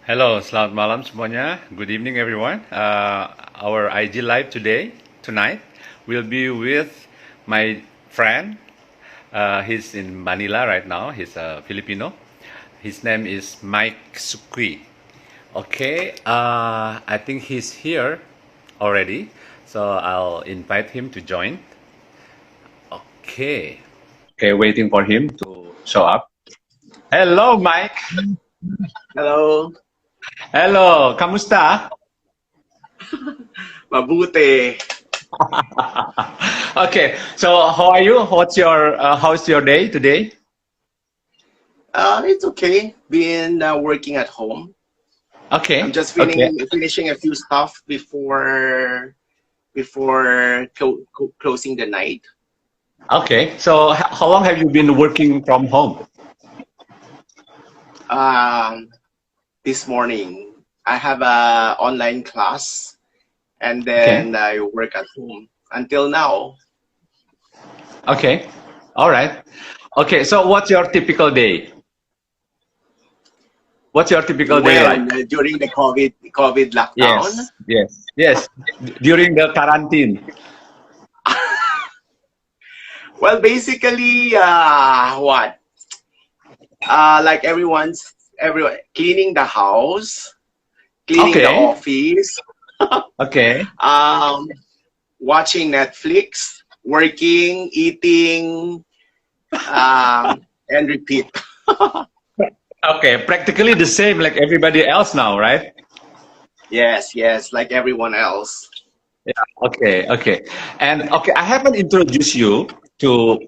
Hello, selamat malam semuanya. Good evening, everyone. Our IG live tonight, will be with my friend. He's in Manila right now. He's a Filipino. His name is Mike Suqui. Okay, I think he's here already, so I'll invite him to join. Okay. Okay, waiting for him to show up. Hello, Mike. Hello, Hello, kamusta? mabuti. Okay, so how are you? How's your day today? It's okay. Been working at home. I'm Okay, just okay, finishing a few stuff before closing the night. okay. So how long have you been working from home? Um, this morning I have a online class, and Okay, then I work at home until now. okay, all right. Okay, so what's your typical day? What's your typical day When like? during the COVID lockdown. Yes, yes, yes. During the quarantine. Well, basically, what? Like everyone cleaning the house, cleaning the Okay, office, okay, um, watching Netflix, working, eating, and repeat. okay. Practically the same like everybody else now, right? Yes, yes, like everyone else. Okay, okay. And okay, I haven't introduced you to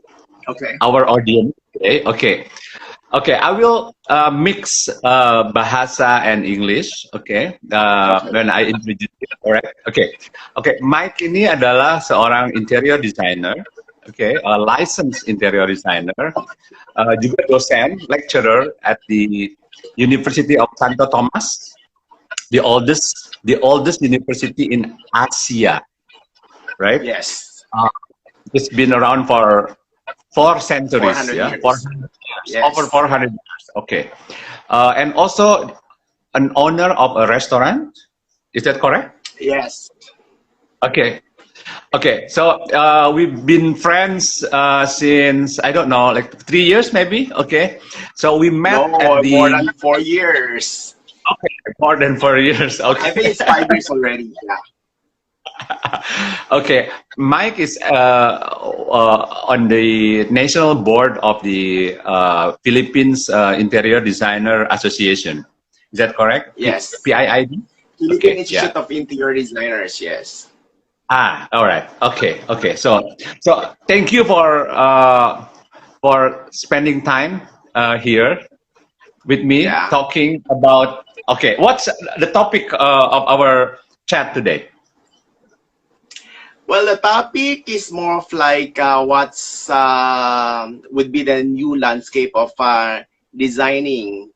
Okay. our audience today. Okay, okay. I will mix bahasa and English. Okay, Okay. when I introduce you, alright. Okay, okay. Mike ini adalah seorang interior designer. Okay, a licensed interior designer, juga dosen, lecturer at the University of Santo Thomas, the oldest university in Asia, right? Yes. It's been around for 4 centuries, 400 yeah, years. over Yes. 400 years. Okay, and also an owner of a restaurant. Is that correct? Yes. Okay, okay. So we've been friends since I don't know, like 3 years maybe. Okay, so we met at No, more the than 4 years. okay, more than 4 years. I think Okay, it's 5 years already. Yeah. okay. Mike is on the national board of the Philippines Interior Designer Association. Is that correct? Yes. PIID? Philippine Okay, yeah. Institute of Interior Designers. Yes. Ah, all right. Okay, okay. So thank you for spending time here with me Yeah. talking about. Okay, what's the topic of our chat today? Well, the topic is more of like what's would be the new landscape of designing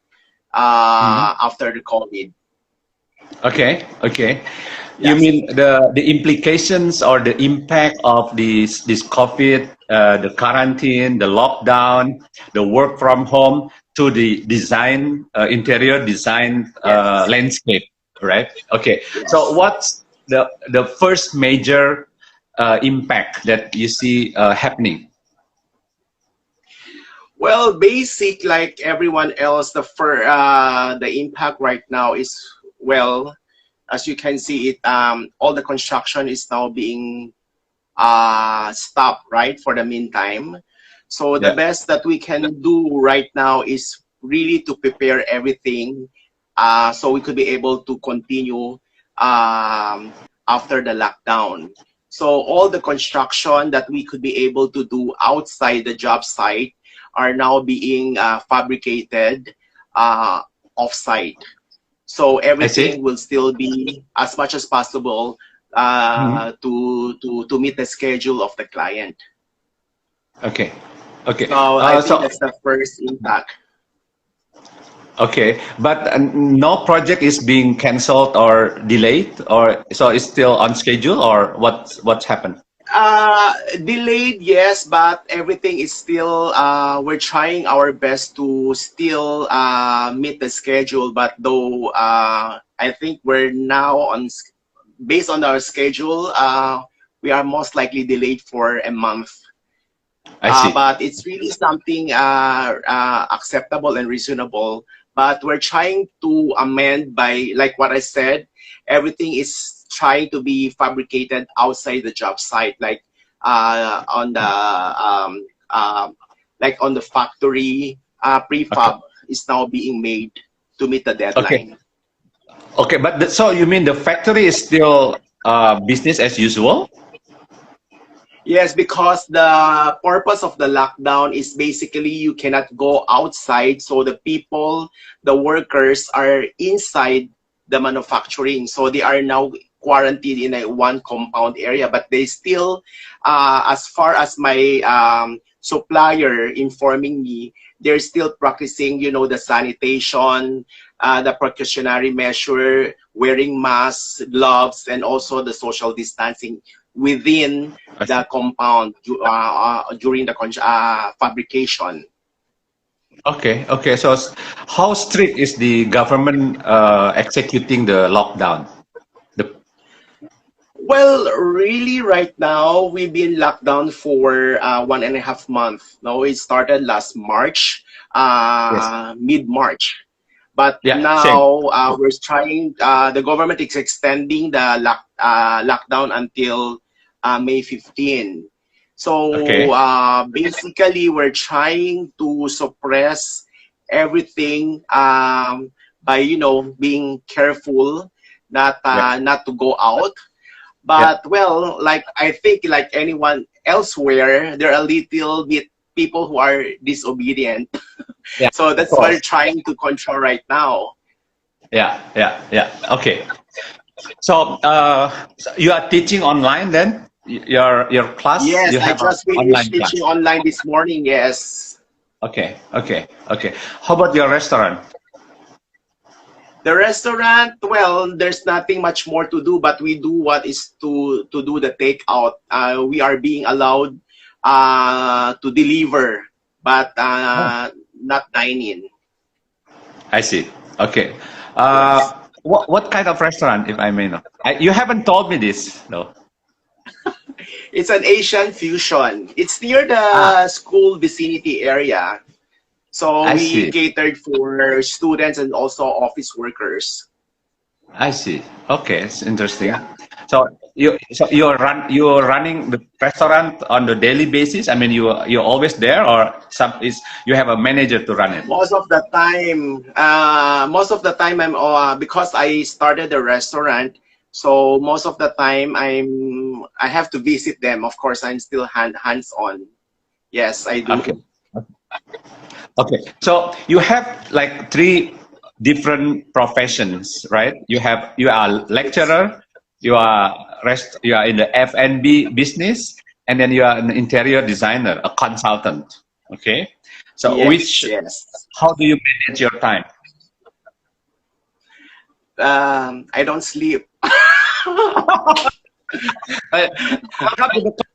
Mhm. after the COVID. Okay, okay. You Yes, mean the implications or the impact of this COVID, the quarantine, the lockdown, the work from home to the design, interior design yes, landscape, right? Okay. So yes. what's the first major impact that you see happening? Well, basic like everyone else, the impact right now is, well, as you can see it, all the construction is now being stopped, right, for the meantime. So the Yeah. best that we can do right now is really to prepare everything, so we could be able to continue after the lockdown. So all the construction that we could be able to do outside the job site are now being fabricated off-site. So I see. everything will still be as much as possible Mhm. to meet the schedule of the client. Okay. Okay. So I think So that's the first impact. okay, but no project is being canceled or delayed, or so it's still on schedule, or what's happened? Delayed, yes, but everything is still, we're trying our best to still meet the schedule. But though I think we're now based on our schedule, we are most likely delayed for a month. I see. But it's really something acceptable and reasonable. But we're trying to amend by, like what I said, everything is trying to be fabricated outside the job site, on the like on the factory. Okay. Prefab is now being made to meet the Okay. deadline. Okay. But so you mean the factory is still business as usual? Yes, because the purpose of the lockdown is basically you cannot go outside. So the people, the workers are inside the manufacturing. So they are now quarantined in a one compound area, but they still, as far as my supplier informing me, they're still practicing, the sanitation, the precautionary measure, wearing masks, gloves, and also the social distancing within I see. the compound during the fabrication. Okay. Okay. So how strict is the government executing the lockdown? The Well, really, right now we've been locked down for 1.5 months. Now it started last March, yes. mid March. But Yeah. Same. now we're trying. The government is extending the lockdown until May 15. So Okay. basically, we're trying to suppress everything by being careful, Yeah. not to go out. Yeah. But well, like I think like anyone elsewhere, there are a little bit people who are disobedient. Yeah. So Of that's what we're course. trying to control right now. Yeah. Yeah. Yeah. Okay. So, so you are teaching online then? Your class, Yes, you I have an just finished online teaching class. online this morning. Yes. Okay, okay, okay. How about your restaurant? The restaurant, well, there's nothing much more to do, but we do what is to do the takeout. We are being allowed to deliver, but Oh, not dine in. I see. Okay. Yes. What kind of restaurant, if I may know? You haven't told me this, though. It's an Asian fusion. It's near Ah, the school vicinity area. So I we see. catered for students and also office workers. I see. Okay, it's interesting. Yeah. So you're running the restaurant on the daily basis. I mean, you're always there, or some is you have a manager to run it. Most of the time I'm because I started the restaurant, so most of the time I have to visit them. Of course, I'm still hands on. Yes, I Okay. do. Okay, so you have like three different professions, right? You are Yes. lecturer, you are in the F&B business, and then you are an interior designer, a consultant. Okay, so Yes. Yes. how do you manage your time? I don't sleep. Welcome to the club.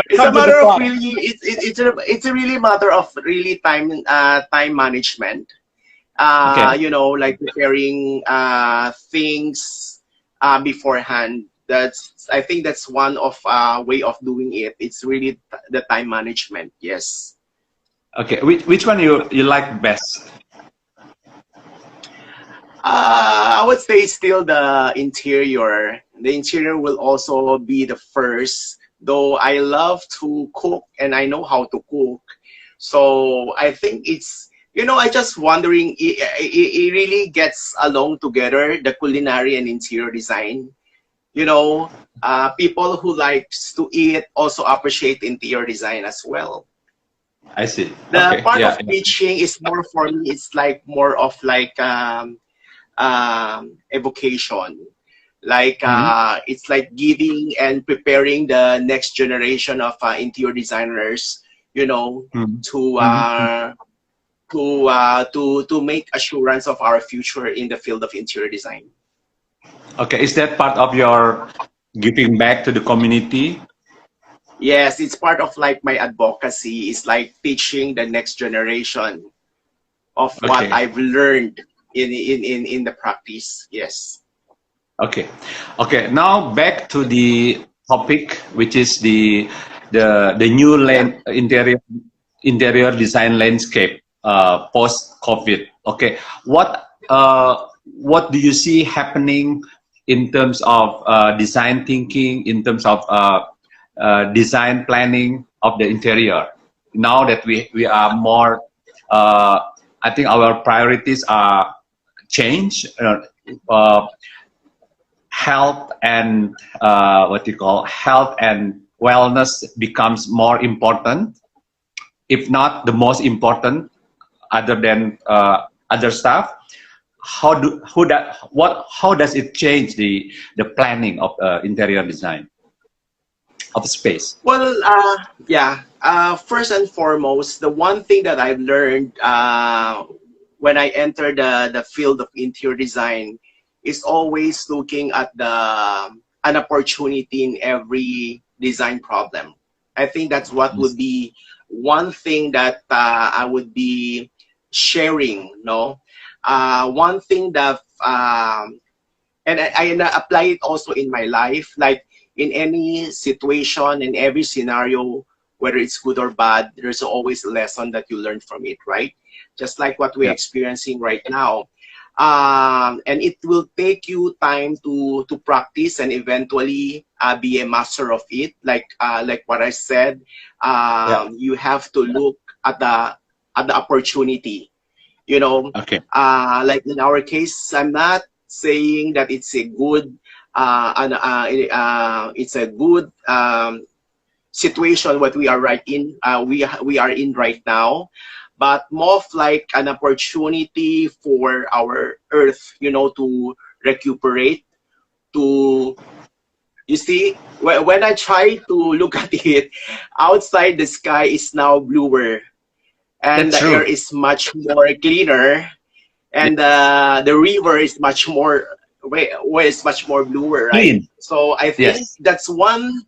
It's a Welcome to the matter of club. really it's a really matter of really time management. Okay, Like preparing things beforehand. I think that's one of way of doing it. It's really the time management. Yes. okay. Which one you like best? I would say still the interior. The interior will also be the first, though I love to cook and I know how to cook. So I think I just wondering, it really gets along together, the culinary and interior design. People who likes to eat also appreciate interior design as well. I see. The Okay, part yeah. of teaching is more for me, it's like more of like evocation. Like Mhm, it's like giving and preparing the next generation of interior designers, you know, mhm, to mhm, mhm. make assurance of our future in the field of interior design. Okay, is that part of your giving back to the community? Yes, it's part of like my advocacy. It's like teaching the next generation of what Okay. I've learned in the practice. Yes. Okay. Okay. Now back to the topic, which is the new Yeah. interior design landscape post COVID. Okay. What do you see happening in terms of design thinking, in terms of design planning of the interior? Now that we are more, I think our priorities are change. Health and what you call health and wellness becomes more important, if not the most important, other than other stuff. How does it change the planning of interior design of space? Well, yeah. First and foremost, the one thing that I've learned when I entered the field of interior design is always looking at an opportunity in every design problem. I think that's what would Yes. be one thing that I would be sharing. No, one thing that and I apply it also in my life, like in any situation, in every scenario, whether it's good or bad, there's always a lesson that you learn from it, right? Just like what we're Yeah. experiencing right now. And it will take you time to practice and eventually be a master of it. Like what I said, Yeah. you have to look at the opportunity. You know, Okay. like in our case, I'm not saying that it's a good it's a good situation what we are right in we are in right now, but more of like an opportunity for our earth, you know, to recuperate, to, you see, when I try to look at it, outside the sky is now bluer and That's the air true. is much more cleaner, Yeah. and the river is much more is much more bluer, right? Clean. So I think Yes. that's one.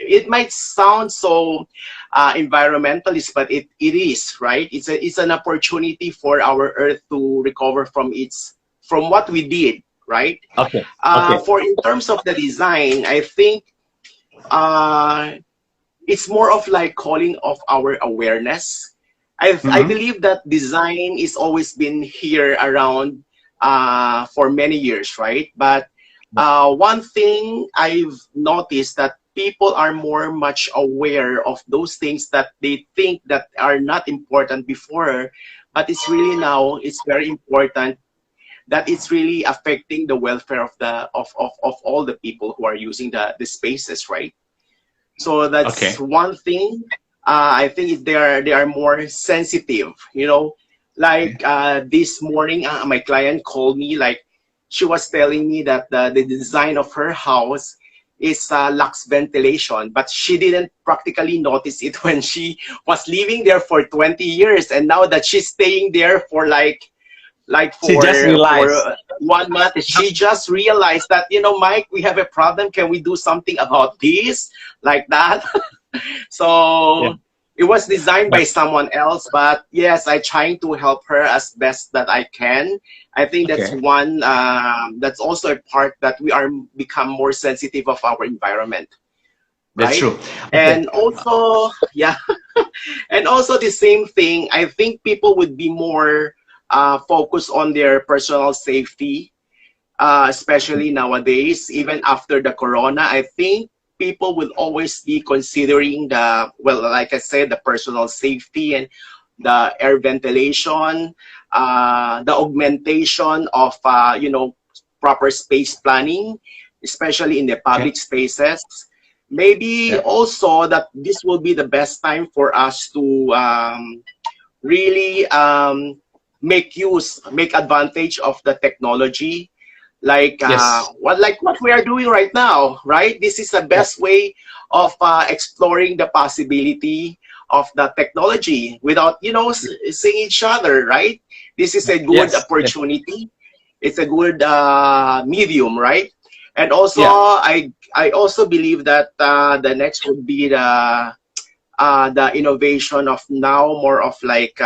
It might sound so environmentalist, but it is, right. It's an opportunity for our earth to recover from its, from what we did, right. Okay. Okay. For in terms of the design, I think uh, it's more of like calling of our awareness. I Mm-hmm. believe that design is always been here around for many years, right? But one thing I've noticed that people are more much aware of those things that they think that are not important before, but it's really now it's very important, that it's really affecting the welfare of of all the people who are using the spaces, right? So that's Okay. one thing. I think they are more sensitive. You know, Okay. like this morning, my client called me. Like she was telling me that the design of her house is lacks ventilation, but she didn't practically notice it when she was living there for 20 years, and now that she's staying there for like She just for realized. 1 month, she just realized that, you know, Mike, we have a problem, can we do something about this, like that. Yeah. So it was designed But by someone else, but yes, I trying to help her as best that I can. I think that's okay. one that's also a part that we are become more sensitive of our environment, That's right. true. Okay. And also, yeah, and also the same thing, I think people would be more focused on their personal safety, especially nowadays, even after the corona. I think people will always be considering the, well, like I said, the personal safety and the air ventilation, the augmentation of, you know, proper space planning, especially in the Okay. public spaces. Maybe Yeah. also that this will be the best time for us to really make advantage of the technology, Yes. like what we are doing right now, right? This is the Yeah. best way of exploring the possibility of the technology without, you know, seeing each other, right? This is a good Yes. Yes. opportunity. It's a good medium, right? And also, Yeah. I also believe that the next would be the innovation of now more of like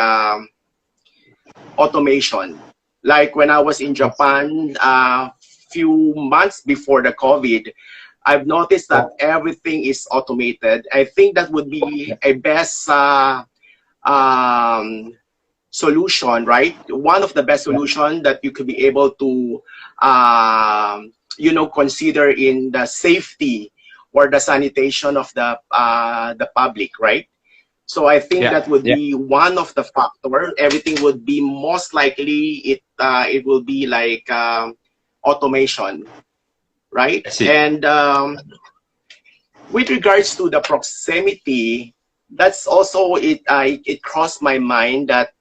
automation. Like when I was in Yes. Japan few months before the COVID, I've noticed Yeah. that everything is automated. I think that would Yeah. be a best um, solution, right? One of the best Yeah. solution that you could be able to, consider in the safety or the sanitation of the public, right? So I think Yeah. that would Yeah. be one of the factor. Everything would be most likely it will be like automation, right? I see. And with regards to the proximity, that's also it crossed my mind that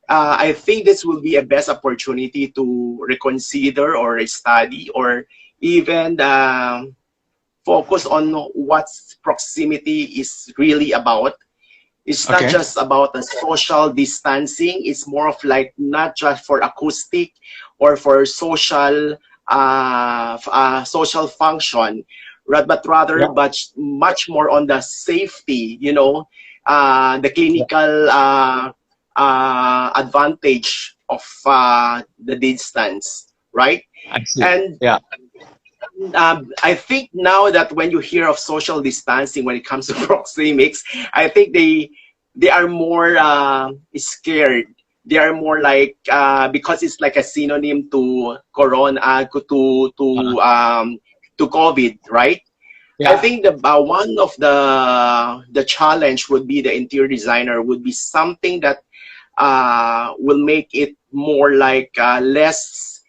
I think this will be a best opportunity to reconsider or study or even focus on what proximity is really about. It's not Okay. just about the social distancing. It's more of like not just for acoustic or for social function, but rather Yeah. much more on the safety. The Yeah. clinical advantage of the distance, right? I see. And Yeah. I think now that when you hear of social distancing when it comes to proxemics, I think they are more scared. They are more like because it's like a synonym to corona Uh-huh. to COVID, right? I Yeah. think the one of the challenge would be the interior designer would be something that will make it more like less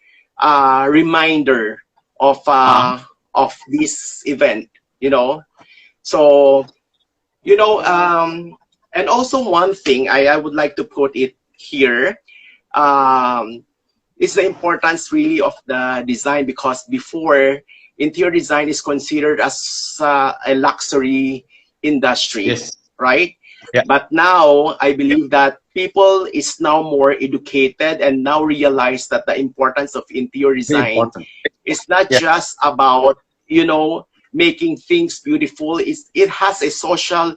reminder Uh-huh. of this event, you know. So you know, and also one thing I would like to put it here um, is the importance really of the design because before interior design is considered as a luxury industry, Yes. right? Yeah. But now I believe that people is now more educated and now realize that the importance of interior Very design important. is not Yeah. just about making things beautiful. It has a social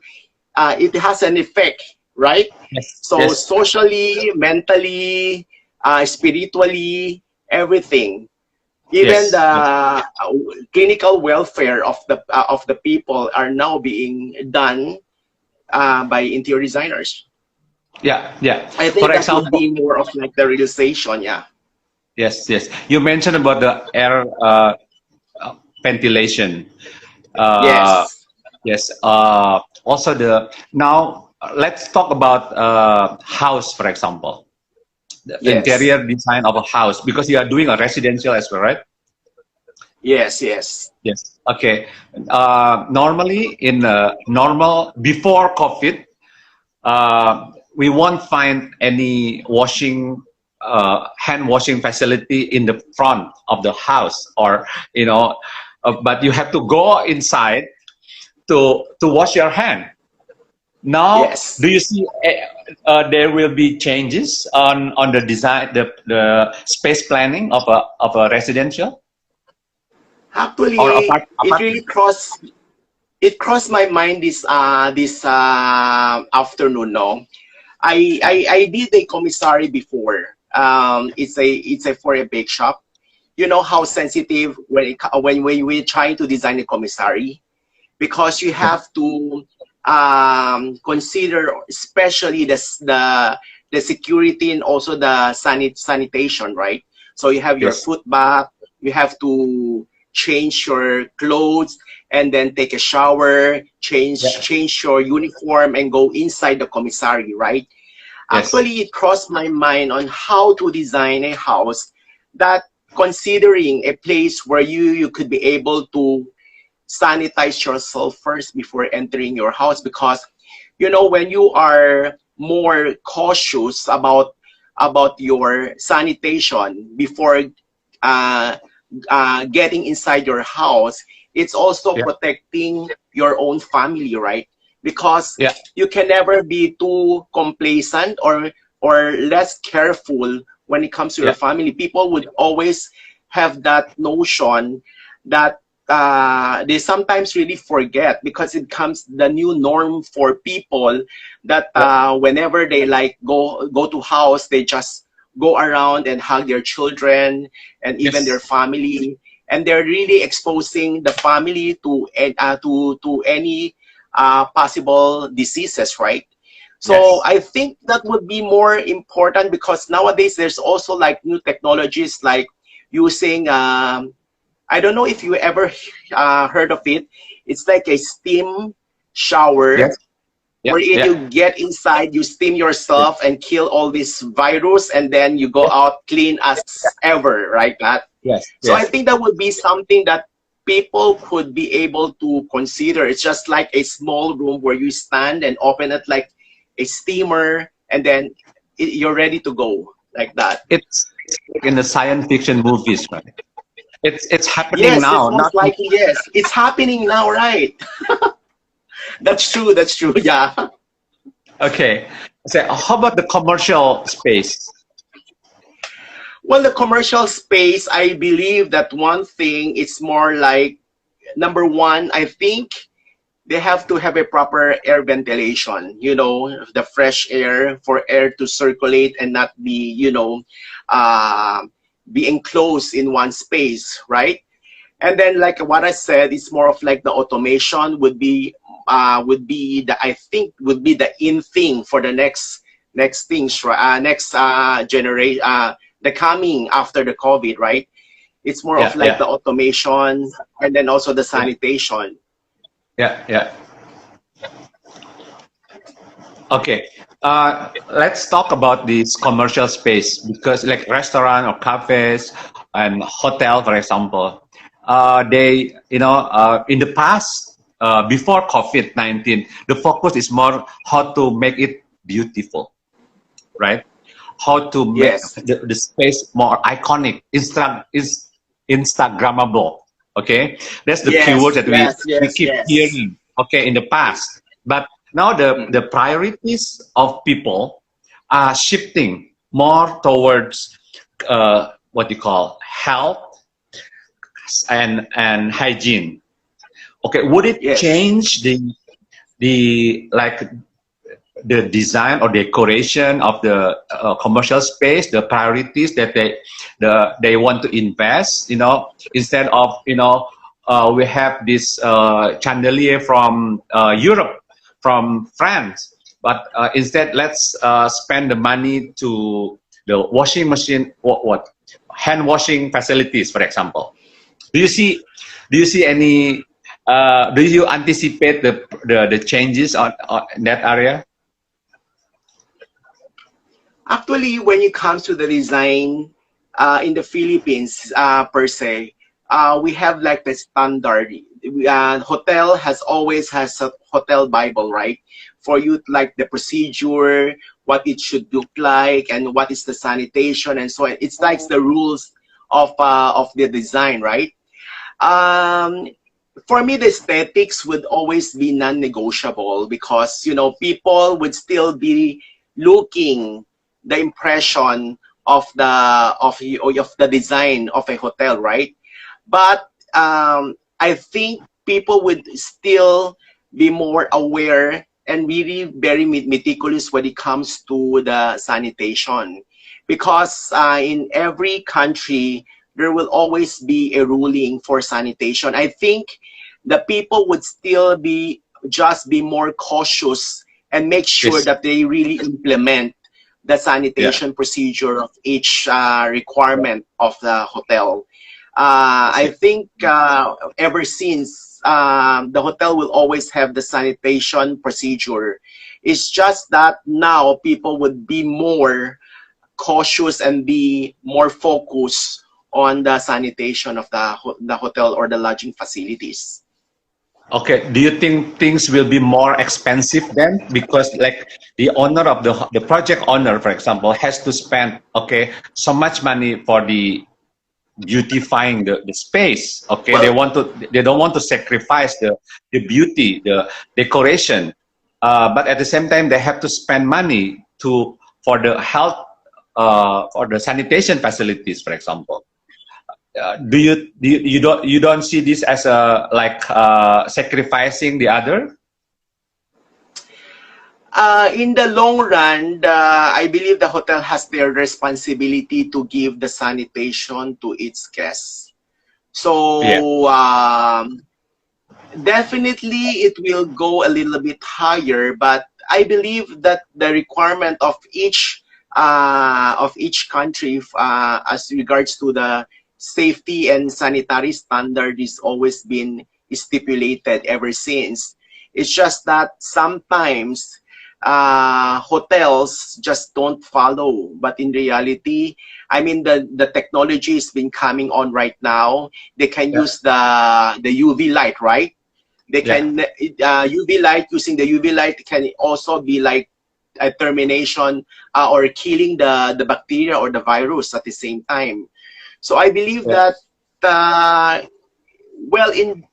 it has an effect, right? Yes. So Yes. socially, mentally, spiritually, everything. Even the Yes. Yes. clinical welfare of the people are now being done by interior designers. Yeah. Yeah. I For think that would example, be more of like the realization, yeah. yes. Yes. You mentioned about the air ventilation. Uh, Yes, yes. Also, the now let's talk about house, for example, the yes, interior design of a house because you are doing a residential as well, right? yes, yes, Yes. Okay. Normally, in normal before COVID, we won't find any hand washing facility in the front of the house, or but you have to go inside to wash your hand. Now, do yes. you see there will be changes on the design, the space planning of a residential or Actually, apartment? it crossed my mind this afternoon. No, I did a commissary before. It's a for a bake shop. You know how sensitive when we're trying to design a commissary because you Okay. have to consider especially the security and also the sanitation, right? So you have your Yes. foot bath, you have to change your clothes and then take a shower, Yeah. change your uniform and go inside the commissary, right? Yes. Actually, it crossed my mind on how to design a house that considering a place where you could be able to sanitize yourself first before entering your house because when you are more cautious about your sanitation before uh, getting inside your house, it's also Yeah. protecting your own family, right? Because Yeah. you can never be too complacent or less careful when it comes to your Yeah. family. People would always have that notion that they sometimes really forget, because it becomes the new norm for people that Yeah. whenever they like go to house, they just go around and hug their children and even their Yes. family, and they're really exposing the family to any possible diseases, right? So Yes. I think that would be more important, because nowadays there's also like new technologies like using I don't know if you ever heard of it. It's like a steam shower Yes. Yeah. wherein Yeah. you get inside, you steam Yeah. yourself and kill all this virus, and then you go Yes. out clean as ever, right? That. Yes. So I Yes. think that would be something that people could be able to consider. It's just like a small room where you stand and open it like a steamer, and then you're ready to go like that. It's like in the science fiction movies, right? It's happening Yes, it's now. most Not likely yes. It's happening now, right? That's true. That's true. Yeah. okay. So how about the commercial space? Well, the commercial space, I believe that one thing is more like number one. I think they have to have a proper air ventilation. The fresh air for air to circulate and not be, uh, be enclosed in one space, right? And then, like what I said, it's more of like the automation would be the I think would be the in thing for the next things, next generation, the coming after the COVID, right? It's more of Yeah. like Yeah. the automation, and then also the Yeah. sanitation. Yeah. Yeah. Okay. Let's talk about this commercial space because, like, restaurant or cafes and hotel, for example, they, in the past, before COVID-19, the focus is more how to make it beautiful, right? How to make Yes, the space more iconic, Instagrammable. Okay, that's the keyword yes, that we yes, we yes, keep yes. hearing. Okay, in the past, but now the Mm. priorities of people are shifting more towards what you call health and hygiene. Okay, would it Yes. change the like the design or decoration of the commercial space, the priorities that they want to invest, instead of, we have this chandelier from Europe, from France, but instead let's spend the money to the washing machine, what hand washing facilities, for example. Do you see do you see any do you anticipate the changes on that area? Actually, when it comes to the design in the Philippines, per se, we have like the standard. Hotel always has a hotel Bible, right? For you, like the procedure, what it should look like, and what is the sanitation, and so on. It's like the rules of the design, right? Um, for me, the aesthetics would always be non-negotiable, because people would still be looking the impression of the design of a hotel, right? But I think people would still be more aware and really very meticulous when it comes to the sanitation, because in every country there will always be a ruling for sanitation. I think the people would still be more cautious and make sure Yes. that they really implement the Yeah. sanitation procedure of each requirement of the hotel. I Okay. think ever since the hotel will always have the sanitation procedure. It's just that now people would be more cautious and be more focused on the sanitation of the hotel or the lodging facilities. Okay. Do you think things will be more expensive then? Because, like, the owner of the project owner, for example, has to spend, okay, so much money for the beautifying the space. Okay, Well, they don't want to sacrifice the beauty, the decoration, but at the same time they have to spend money for the health, for the sanitation facilities, for example. you don't see this as a like sacrificing the other? In the long run, I believe the hotel has their responsibility to give the sanitation to its guests. Yeah. So definitely it will go a little bit higher, but I believe that the requirement of each country as regards to the safety and sanitary standard is always been stipulated ever since. It's just that sometimes hotels just don't follow, but in reality, I mean the technology has been coming on right now. They can Yeah. use the UV light, right? They Yeah. can UV light, using the UV light can also be like a termination or killing the bacteria or the virus at the same time. So I believe Yeah. that well, in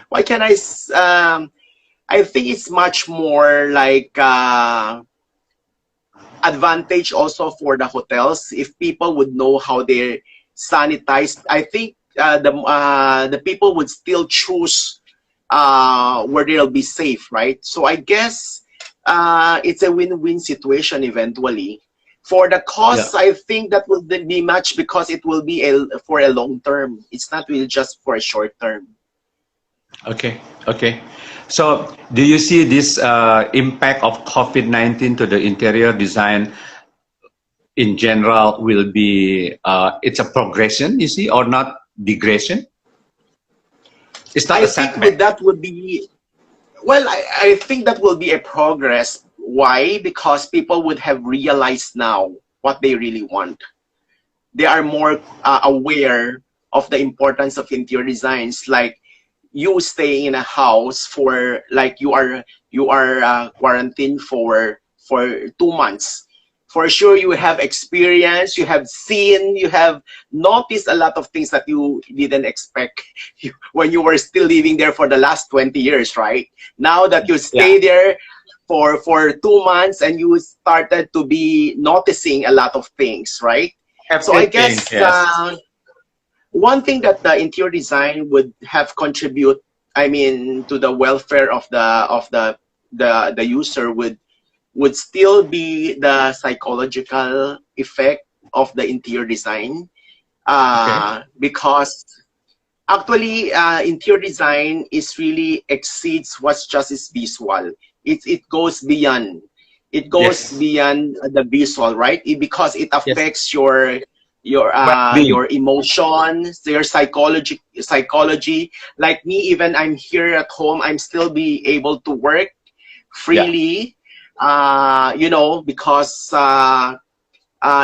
why can I think it's much more like advantage also for the hotels if people would know how they sanitize. I think the people would still choose where they'll be safe, right? So I guess it's a win-win situation eventually. For the Yeah. costs, I think that will be much because it will be for a long term. It's not really just for a short term. Okay. Okay. So, do you see this impact of COVID-19 to the interior design in general will be it's a progression, you see, or not degradation? It's not I a think with setback. that would be well, I think that will be a progress. Why? Because people would have realized now what they really want. They are more aware of the importance of interior designs. Like you staying in a house for like you are quarantined for 2 months. For sure, you have experience, you have seen, you have noticed a lot of things that you didn't expect when you were still living there for the last 20 years, right? Now that you Yeah. stay there for 2 months and you started to be noticing a lot of things, right? So I Everything. guess Yes. one thing that the interior design would have contribute, I mean, to the welfare of the user would still be the psychological effect of the interior design, Okay. because actually interior design is really exceeds what's just is visual. It goes beyond. It goes Yes. beyond the visual, right? Because it Yes. affects your Well-being. emotions, your psychology. Like me, even I'm here at home, I'm still be able to work Yeah. freely, because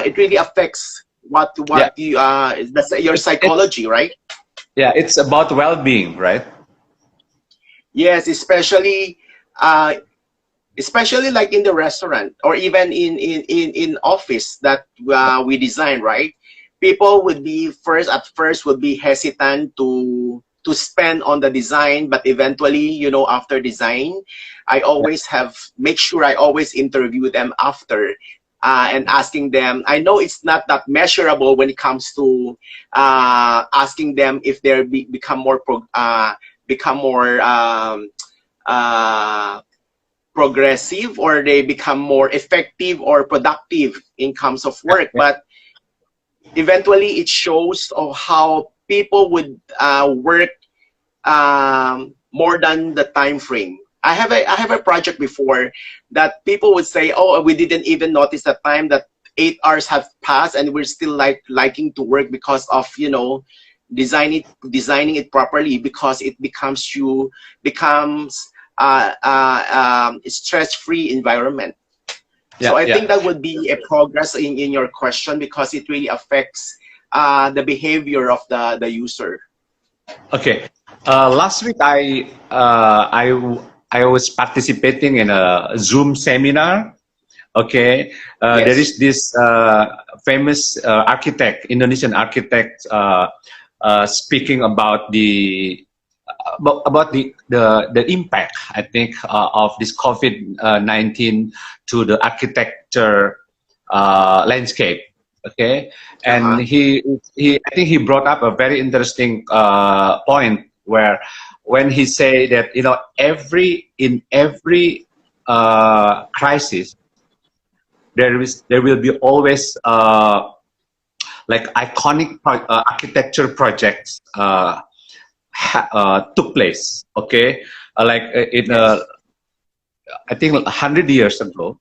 it really affects Yeah. what you your It's psychology, right? yeah. It's about well-being, right? Yes, uh, especially like in the restaurant or even in office that we design, right? People would be at first would be hesitant to spend on the design, but eventually, after design, I Yeah. always have make sure I always interview them after, and asking them. I know it's not that measurable when it comes to asking them if they're become more uh, progressive, or they become more effective or productive in terms of Yeah. work, Yeah. but eventually it shows of how people would work more than the time frame. I have a project before that people would say, oh, we didn't even notice the time that 8 hours have passed and we're still liking to work because of designing it properly, because it becomes stress-free environment. So Yeah. I think Yeah. that would be a progress in your question, because it really affects the behavior of the user. Okay. Last week, I was participating in a Zoom seminar. Okay. There Yes. is this famous architect, Indonesian architect, speaking about the impact, I think, of this COVID-19 to the architecture landscape. Okay, and Uh-huh. he I think he brought up a very interesting point where when he say that in every crisis there will be always like iconic architecture projects took place. Okay, like in Yes. I think 100 years ago,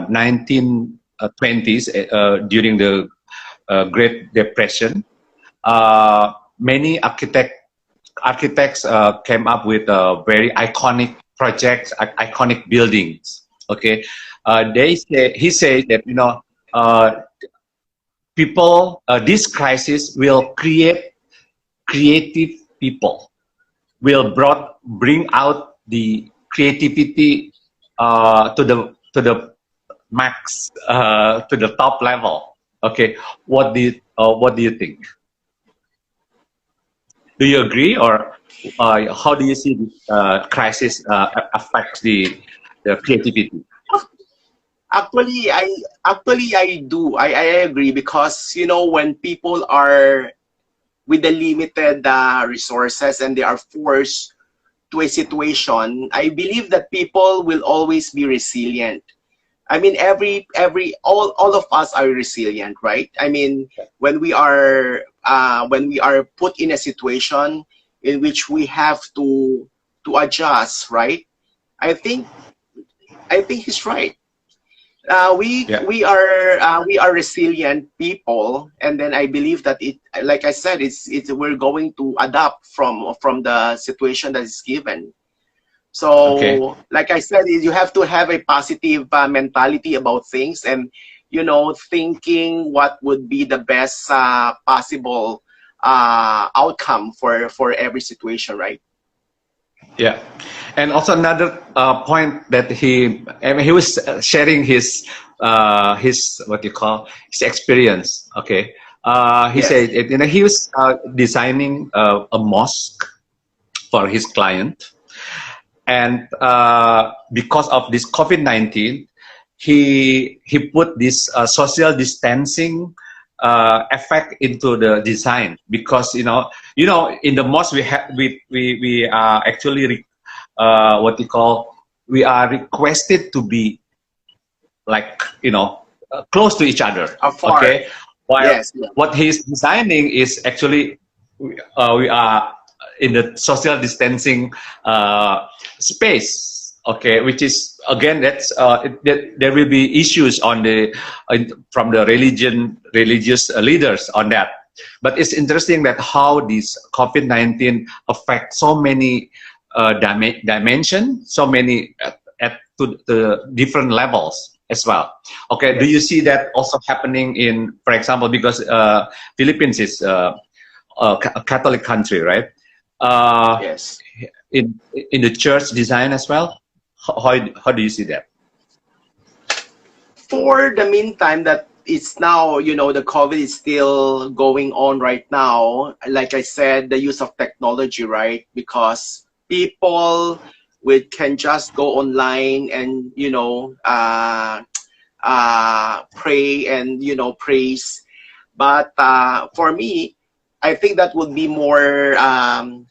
1920s, during the Great Depression, many architects came up with very iconic projects, iconic buildings. Okay, he said that uh, people, this crisis will create creative people, will bring out the creativity to the max, to the top level. Okay, what do you think? Do you agree, or how do you see this crisis affects the creativity? Actually, I do. I agree because when people are with the limited resources and they are forced to a situation, I believe that people will always be resilient. I mean, all of us are resilient, right? I mean, when we are put in a situation in which we have to adjust, right? I think he's right. Yeah, We are resilient people, and then I believe that like I said, we're going to adapt from the situation that is given. okay. So, like I said, you have to have a positive mentality about things, and thinking what would be the best possible outcome for every situation, right? Yeah, and also another point that I mean, he was sharing his what you call his experience. Okay, he Yes. said he was designing a mosque for his client, and because of this COVID-19, he put this social distancing effect into the design, because in the mosque we are actually what you call, we are requested to be like close to each other. Afar. Okay, while Yes. Yeah. what he's designing is actually we are in the social distancing space. Okay, which is again there will be issues on from the religious leaders on that. But it's interesting that how this COVID-19 affects so many dimension, so many at to the different levels as well. Okay, do you Yes. see that also happening in, for example, because Philippines is a Catholic country, right? Uh, Yes. in the church design as well. How do you see that? For the meantime, that it's now, the COVID is still going on right now. Like I said, the use of technology, right? Because people can just go online and pray and praise. But for me, I think that would be more.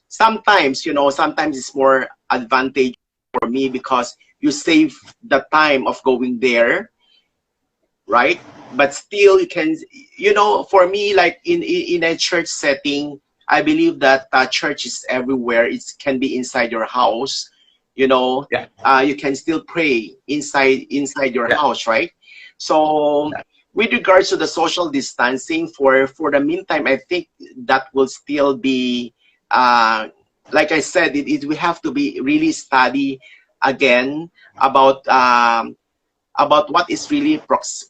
Sometimes it's more advantage for me because you save the time of going there, right? But still, you can, for me, like in a church setting, I believe that church is everywhere. It can be inside your house. Yeah, You can still pray inside your yeah, house, right? So, yeah, with regards to the social distancing, for the meantime, I think that will still be, uh, like I said, we have to be really study again about what is really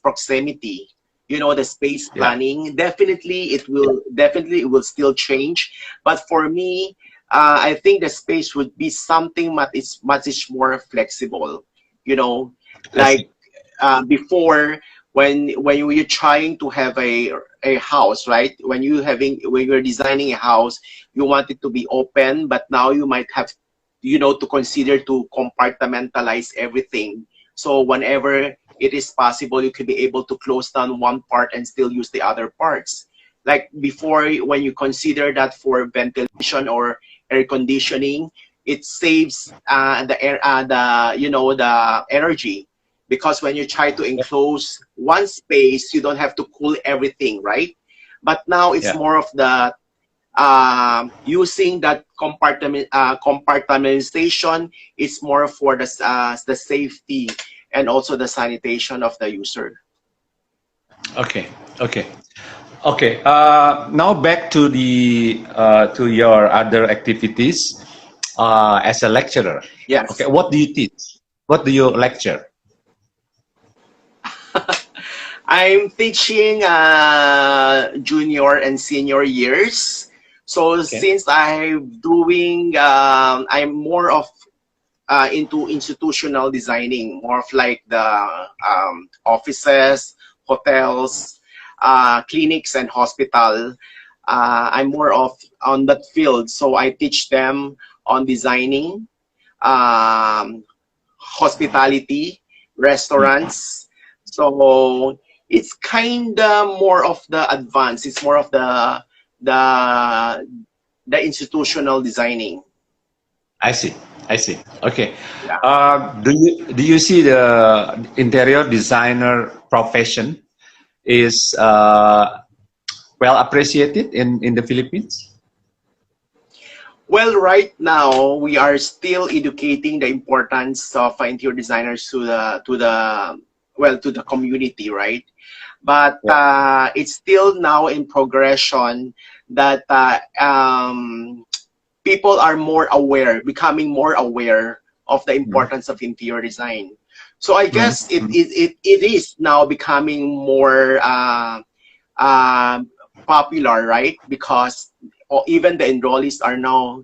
proximity, the space yeah, planning. Definitely it will still change, but for me, I think the space would be something much more flexible, you know I see. like before, when you're trying to have a house, right? When you're designing a house, you want it to be open, but now you might have to consider to compartmentalize everything. So whenever it is possible you could be able to close down one part and still use the other parts. Like before, when you consider that for ventilation or air conditioning, it saves the air, the the energy, because when you try to enclose one space, you don't have to cool everything, right? But now it's Yeah. more of the using that compartmentalization. It's more for the safety and also the sanitation of the user. Okay. Okay. Okay. Now back to the to your other activities as a lecturer. Okay. Yes. What do you teach? What do you lecture? I'm teaching junior and senior years. So Okay. since I'm more of into institutional designing, more of like the offices, hotels, clinics, and hospital. I'm more of on that field, so I teach them on designing, um, hospitality, restaurants. So it's kind of more of the advanced. It's more of the the institutional designing. I see. I see. Okay. Yeah. Do you see the interior designer profession is well appreciated in the Philippines? Well, right now we are still educating the importance of interior designers to the community, right? But Yeah. it's still now in progression that people are more aware, becoming more aware of the Mhm. importance of interior design. So I Mhm. guess it Mhm. it, it, it is now becoming more uh, popular, right? Because even the enrollees are now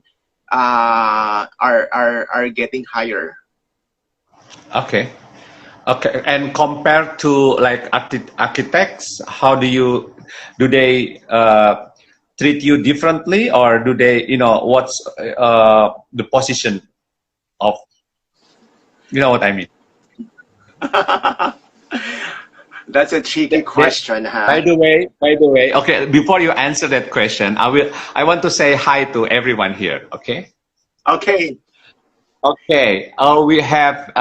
are getting higher. Okay. Okay. And compared to like architects, how do they treat you differently, or do they, what's the position of, you know what I mean? That's a tricky They, question, huh? by the way, okay, before you answer that question, I want to say hi to everyone here, okay? Okay. Okay, we have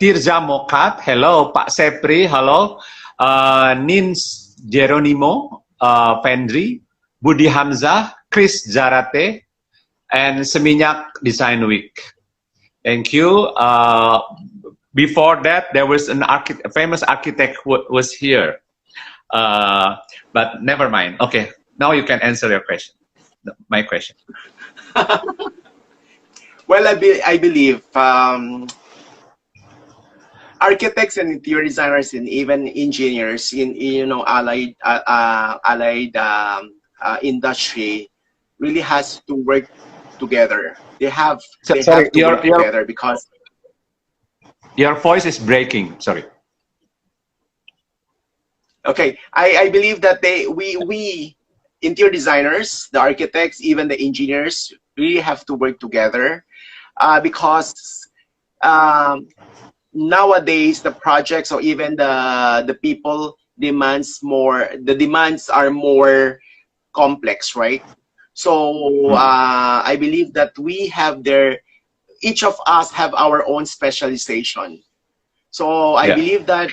Tirza Mokat, hello, Pak Sepri, hello, Nins Geronimo, Pendri, Budi Hamzah, Chris Zarate, and Seminyak Design Week. Thank you. Before that, there was a famous architect who was here. But never mind. Okay, now you can answer your question, my question. Well, I believe architects and interior designers and even engineers in allied industry really has to work together. So, They sorry, have to work together because your voice is breaking. Sorry. okay, I believe that we interior designers, the architects, even the engineers really have to work together because um, nowadays the projects or even the people the demands are more complex, right? So Mm. I believe that each of us have our own specialization. So I Yeah, believe that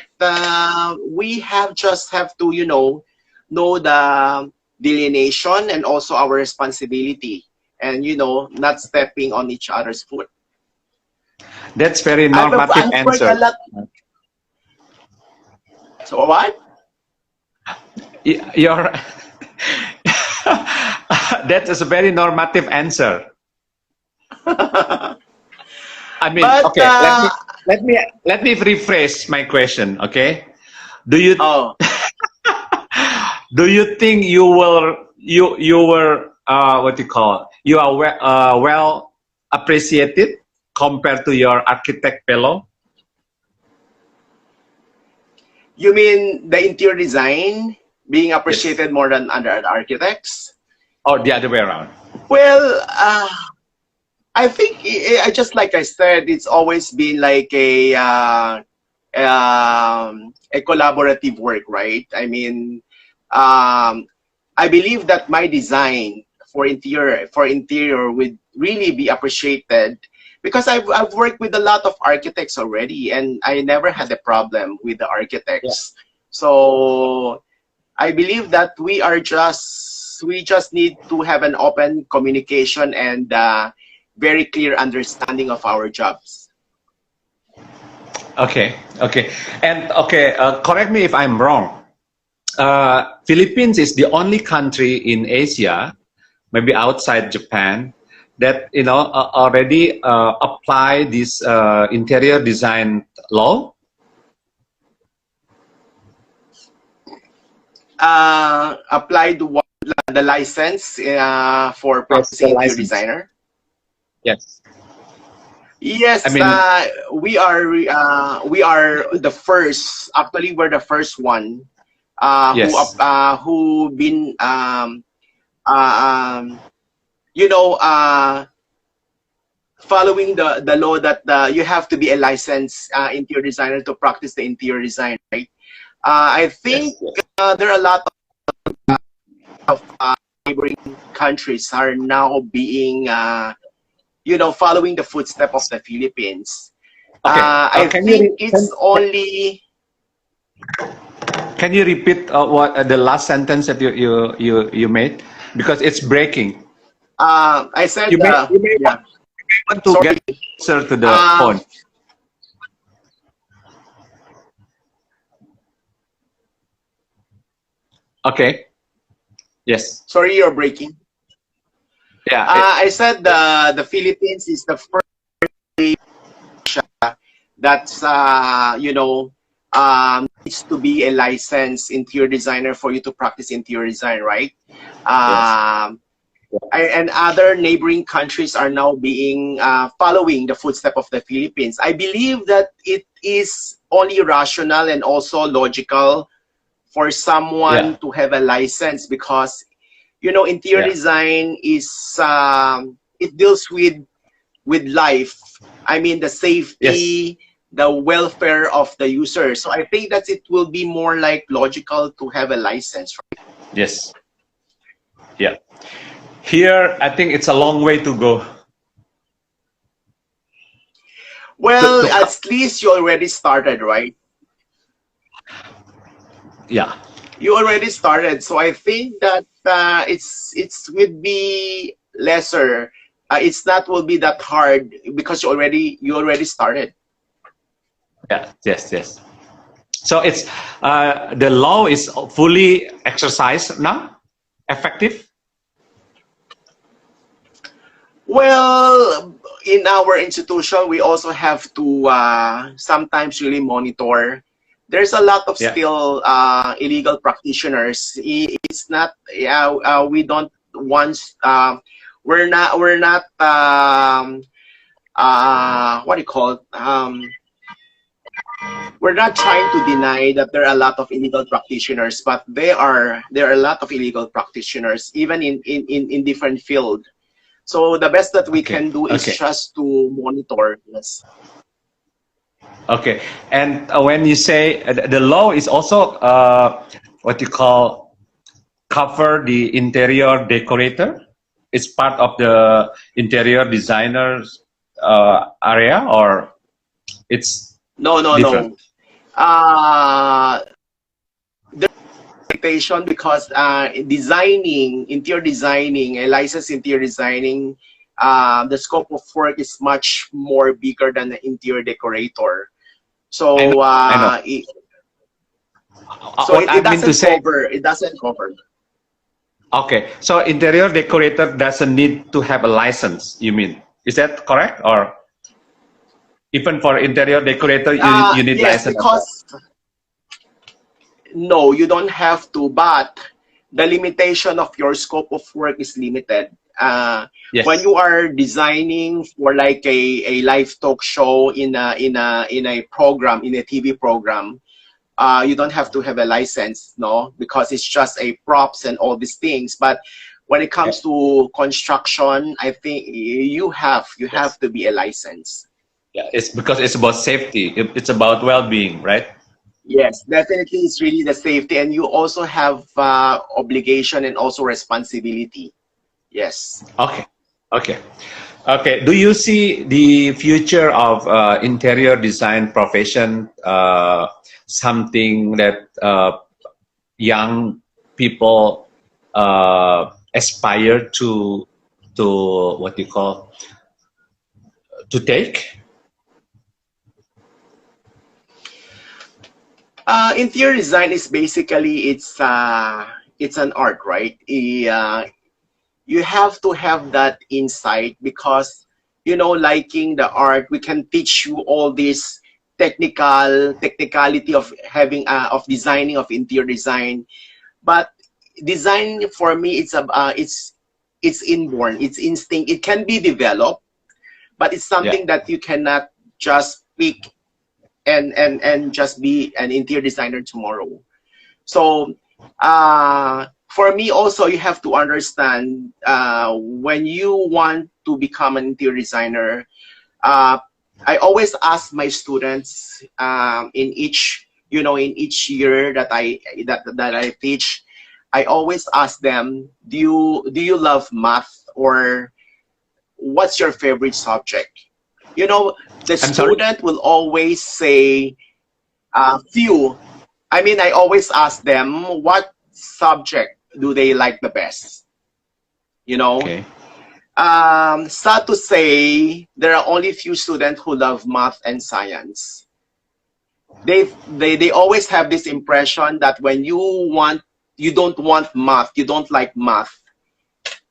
we just have to know the delineation and also our responsibility, and not stepping on each other's foot. that's very normative I've worked a answer. lot. So what? Your that is a very normative answer. I mean, But okay, let me rephrase my question. Okay, do you oh, do you think you were what you call you are well appreciated compared to your architect fellow, you mean the interior design being yes, appreciated more than other architects? or the other way around? Well, I think just like I said, it's always been like a a collaborative work, right? I mean, I believe that my design for interior would really be appreciated because I've worked with a lot of architects already, and I never had a problem with the Yeah. architects. So I believe that we just need to have an open communication and very clear understanding of our jobs. Okay. Okay. And okay, correct me if I'm wrong. Philippines is the only country in Asia, maybe outside Japan, that already apply this interior design law. Applied the license for Yes, the practicing interior license. designer. Yes. I Yes, mean, we are the first. Actually, we're the first one yes. who been uh, um, you know following the law that you have to be a licensed interior designer to practice the interior design, right? I think Yes. Yes. there are a lot of neighboring countries are now being following the footstep of the Philippines. Okay. I think it's only. Can you repeat what the last sentence that you made, because it's breaking. I said, You may yeah. want to Sorry. get closer to the Uh, phone. Okay. Yes. Sorry, you're breaking. Yeah. I said the Philippines is the first that's needs to be a licensed interior designer for you to practice interior design, right? Yes. Um, and other neighboring countries are now being following the footstep of the Philippines. I believe that it is only rational and also logical for Yeah. someone to have a license because interior Yeah. design is it deals with life. I mean the Yes. safety, the welfare of the user. So I think that it will be more like logical to have a license. Yes. Yeah. Here, I think it's a long way to go. Well, To at least you already started, right? Yeah. You already started, so I think that it's would be lesser. It's not will be that hard because you already started. Yeah. Yes. Yes. So it's the law is fully exercised now, effective. Well, in our institution, we also have to sometimes really monitor. There's a lot of Yeah. still illegal practitioners. It's not, yeah, we don't want, we're not, what do you call it? We're not trying to deny that there are a lot of illegal practitioners, but there are a lot of illegal practitioners, even in different field. So the best that we Okay. can do is Okay. just to monitor. Yes. Okay. And when you say the law is also what you call cover the interior decorator, it's part of the interior designer's area, or it's No, no, different. no. Uh, there's limitation because designing, interior designing, a licensed interior designing, the scope of work is much more bigger than the interior decorator. I know. So I know. What I it mean to doesn't say, cover. It doesn't cover. okay, so interior decorator doesn't need to have a license, you mean? Is that correct? Or even for interior decorator, you need Yes, license as well? because no, you don't have to, but the limitation of your scope of work is limited. When Yes. you are designing for like a live talk show in a program, in a TV program, you don't have to have a license, no, because it's just a props and all these things. But when it Yeah. comes to construction, I think you have Yes. to be a license. Yeah, it's because it's about safety. It's about well-being, right? Yes, definitely, it's really the safety, and you also have obligation and also responsibility. Yes. Okay, okay, okay. Do you see the future of interior design profession something that young people aspire to what you call to take? Interior design is basically it's an art, right? You have to have that insight because liking the art, we can teach you all this technicality of having of designing of interior design, but design for me it's inborn, it's instinct, it can be developed, but it's Yeah, something that you cannot just pick and just be an interior designer tomorrow. So for me also, you have to understand when you want to become an interior designer. uh, I always ask my students in each year that I teach. I always ask them, do you love math, or what's your favorite subject? The I'm sorry. student will always say few. I mean, I always ask them what subject do they like the best. You know, Okay. Sad to say, there are only few students who love math and science. They always have this impression that when you don't want math, you don't like math,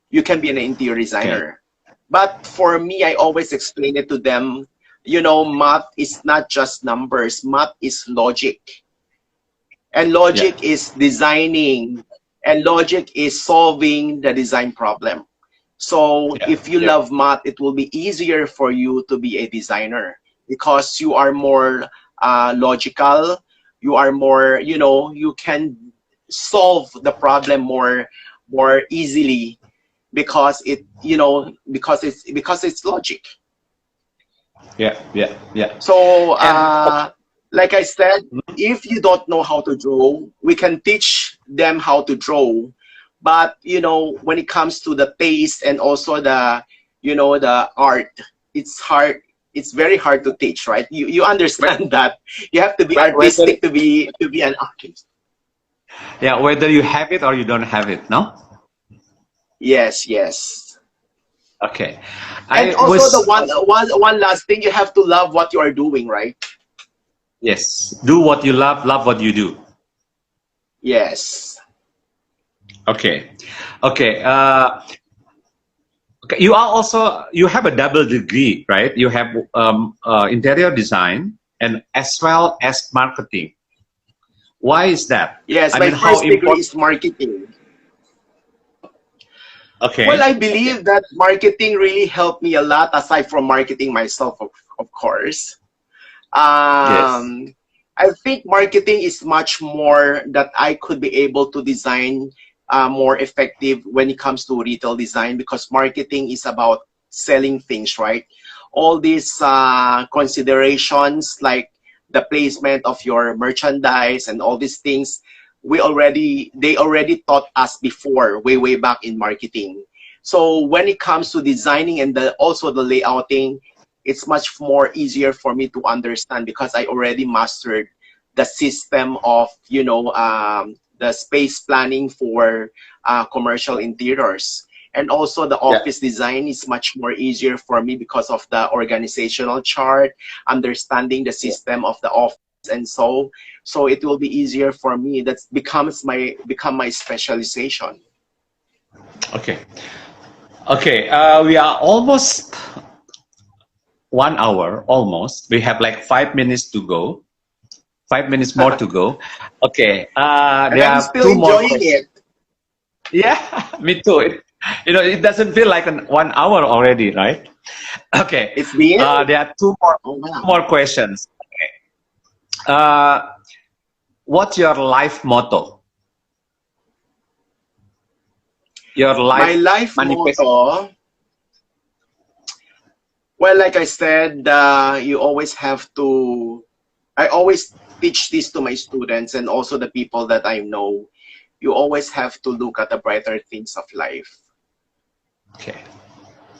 you can be an interior Okay. designer. But for me, I always explain it to them. Math is not just numbers. Math is logic, and Yeah. logic is designing, and logic is solving the design problem. So Yeah. if you Yeah. love math, it will be easier for you to be a designer because you are more logical. You are more, you can solve the problem more easily because because it's logic. Yeah. Yeah. Yeah. So, And like I said, if you don't know how to draw, we can teach them how to draw. But when it comes to the taste and also the art, it's hard. It's very hard to teach, right? You understand that you have to be whether artistic to be an artist. yeah, whether you have it or you don't have it, no? Yes, yes. Okay. And I also the was one last thing, you have to love what you are doing, right? yes. Do what you love, love what you do. Yes. Okay. Okay. Okay. You have a double degree, right? You have interior design and as well as marketing. Why is that? Yes, I my mean, how first degree important? is marketing. Well, I Okay. Okay. believe that marketing really helped me a lot, aside from marketing myself, of course. Yes. I think marketing is much more that I could be able to design more effective when it comes to retail design, because marketing is about selling things, right? All these considerations like the placement of your merchandise and all these things, they already taught us before, way back in marketing. So when it comes to designing and also the layouting, it's much more easier for me to understand because I already mastered the system of the space planning for commercial interiors. And also the Yeah. office design is much more easier for me because of the organizational chart, understanding the Yeah. system of the office, and so it will be easier for me. That become my specialization. Okay. Okay. We are almost 1 hour. Almost. We have like 5 minutes to go. 5 minutes more to go. Okay. And There I'm are still two more enjoying questions. it. Yeah, me too. It doesn't feel like 1 hour already, right? Okay. It's been, There are two more oh wow. questions. Uh, what's your life motto? Your My life life manifest. motto, Well, like I said, you always have to. I always teach this to my students and also the people that I know. You always have to look at the brighter things of life. Okay.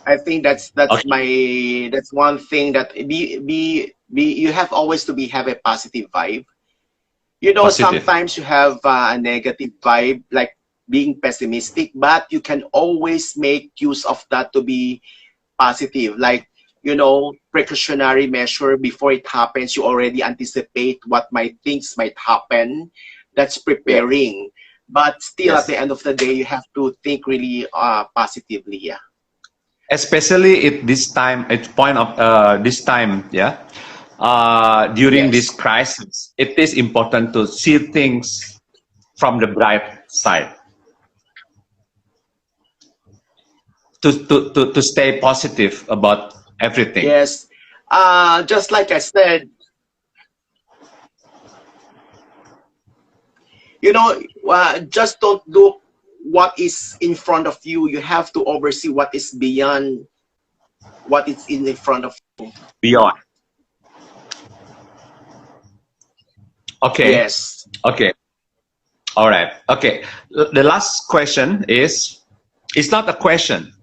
I think that's Okay. my that's one thing that be you have always to be have a positive vibe. You know, Positive. sometimes you have a negative vibe, like being pessimistic, but you can always make use of that to be positive. Like, you know, precautionary measure before it happens, you already anticipate what might things might happen. That's Yes. preparing. But still, at Yes. the end of the day, you have to think really positively. Yeah. Especially at this time, at point of this time, yeah. During this Yes. crisis, it is important to see things from the bright side, to stay positive about everything. Yes. Just like I said, you know, just don't look what is in front of you. You have to oversee what is beyond what is in front of you. Beyond. Okay. Yes. Okay. All right. Okay. The last question is, it's not a question.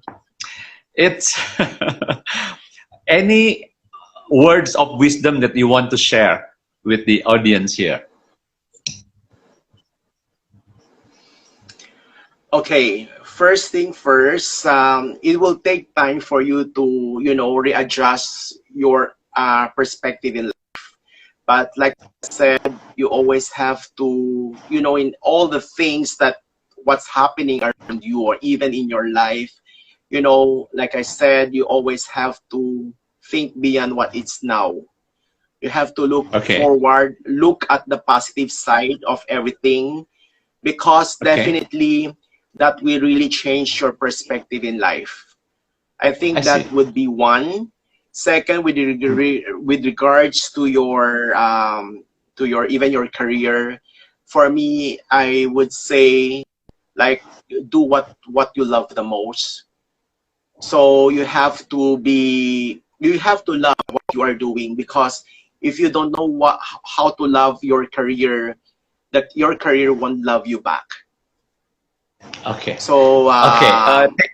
It's any words of wisdom that you want to share with the audience here. Okay. First thing first, it will take time for you to, you know, readjust your perspective in life. But like I said, you always have to, you know, in all the things that what's happening around you or even in your life, you know, like I said, you always have to think beyond what it's now. You have to look Okay. forward, look at the positive side of everything, because Okay. definitely that will really change your perspective in life. I I think see. that would be one. Second, with regards to your even your career, for me, I would say like do what you love the most. So you have to love what you are doing, because if you don't know how to love your career, that your career won't love you back. Okay. So Okay.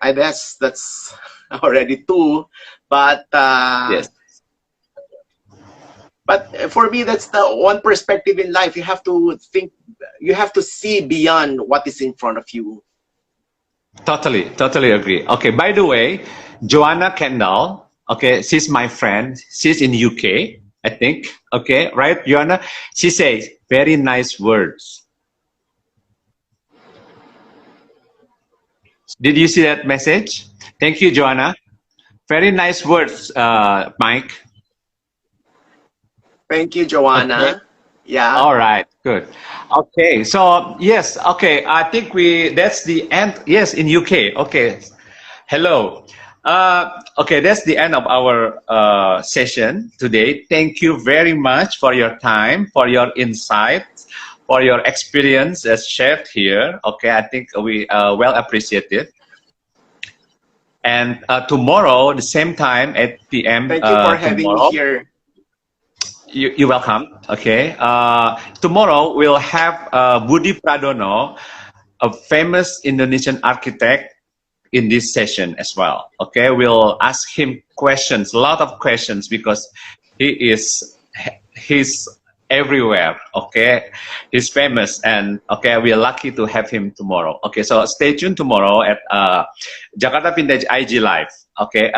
I guess that's already two, but Yes. for me that's the one perspective in life. You have to think, you have to see beyond what is in front of you. Totally. Totally agree. Okay. By the way, Joanna Kendall. Okay, she's my friend. She's in UK, I think. Okay, right, Joanna. She says very nice words. Did you see that message? Thank you, Joanna. Very nice words, Mike. Thank you, Okay. Joanna. Yeah. All right. Good. Okay. So yes. Okay. I think that's the end. Yes, in UK. Okay. Hello. Okay. That's the end of our session today. Thank you very much for your time, for your insights, for your experience as shared here. Okay. I think we well appreciate it. And tomorrow, the same time, 8 p.m. Thank you for having me Tomorrow. here. You're welcome. Okay. Tomorrow we'll have Budi Pradono, a famous Indonesian architect, in this session as well. Okay. We'll ask him questions, a lot of questions, because he's everywhere. Okay. He's famous, and okay, we are lucky to have him tomorrow. Okay. So stay tuned tomorrow at Jakarta Vintage IG Live. Okay.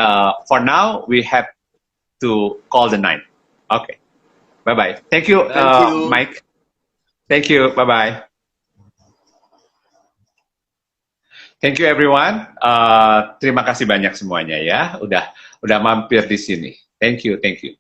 For now, we have to call the night. Okay. Bye bye. Thank you, Thank you. Mike. Thank you. Bye bye. Thank you everyone. Terima kasih banyak semuanya ya. Udah mampir di sini. Thank you. Thank you.